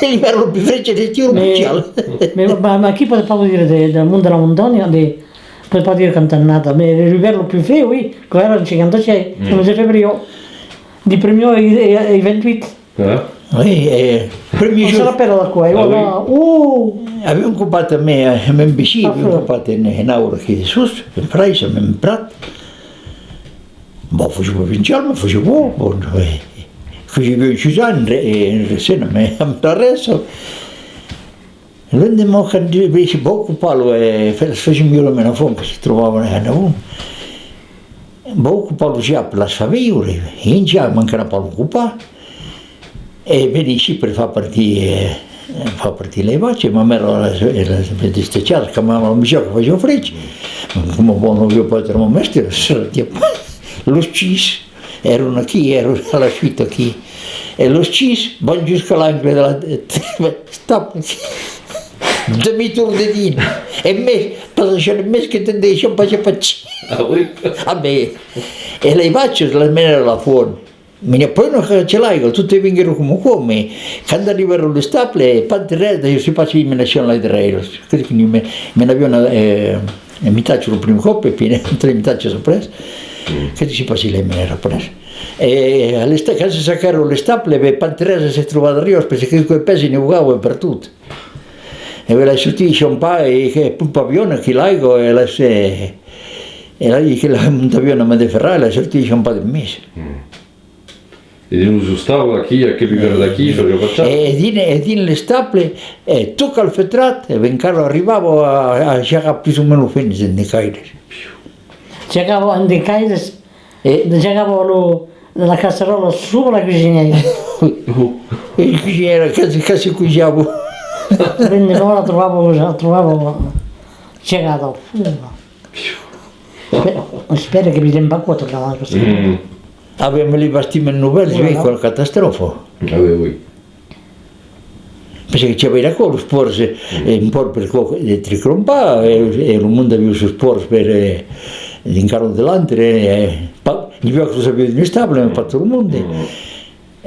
L'inverno più freddo del tiro mondiale. Ma chi poteva dire del mondo della montagna? Poteva dire cantannata, ma l'inverno più freddo, qui, come era in 56, il mese febbraio, di primo ai 28. Primi Non giorni sarà per da qua, abbiamo occupato a me in vicino, abbiamo occupato in aula qui di su, in Francia, in Prat. Ma facevo vincere, ma facevo in Cesano e in Sena, ma adesso l'andiamo a dire si può occupare e facciamo una fonte che si trovava a Navone. Ma occupare già per la famiglia, in già mancano per occupare. E venisci per far partire le voci, ma me era sempre distacciata, che mamma mi diceva che facevo frecce, come buono io poi ero messo, lo scis, ero qui, ero alla suite qui, e lo scis, buon giusto l'angolo della stop, demi-tour de din, e me, passano il mese che tendessi un po' di facci, a me, e le voci la menano la fuori. Poi non ce l'hai, tutti vengono come, quando arrivano le staple, panterelle, io si passa in menzione alle reile, quindi me ne avevano, mi taccio il primo coppo e poi mi taccio sopra, che si passa in me era preso. E quando si saccarono le staple, le panterelle si trovavano arriva, perché quei pesi ne usavo per tutto. E ve la sortisce un po' e un pavione che l'aigo e la se, e la che la montavione a Ferrari, la sortisce un po' di mese. E uso stavola chi a che vivere da chi lo facciamo e in le staple tocca il fetrato e vencarlo arrivavo a giocare più o meno fine di caire giocavo in dei caire giocavo la casseruola sopra la cuciniera il cuciniera che si cucinava quindi non la trovavo giocato spero che mi sembra qua tornava così. Avevamo le bastimenti nuovi con la catastrofe. Perché c'era quello sport un po' per il tricrompa e il mondo aveva su sport per l'incarno dell'altre gli più sapeva di stabile ma fatto il mondo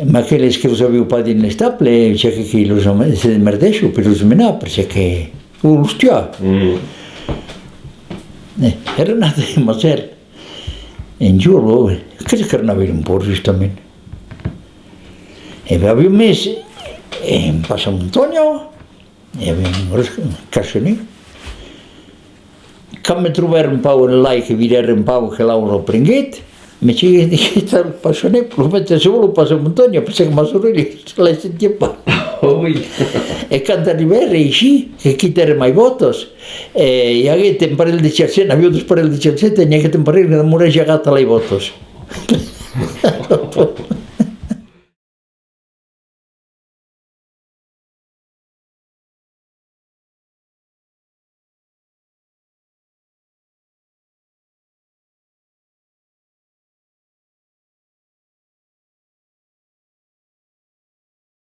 ma che le che lo sapeva pas di stabile c'è che lo si merdesce per lo smenare perché lo stia era nato in Macer in giù che carnavale un po' giustamente e abbiamo messo in Passo Antonio e abbiamo cascioni come trovare un po' là che vedere un po' che lavoro prendete mi ci dice il passione lo mette solo Passo Antonio perché ma sorella la sentiva e quando arrivare ici che chiedere mai votos e avete temporel di cercena avevo temporel di cercena e neanche temporel che non morire già le votos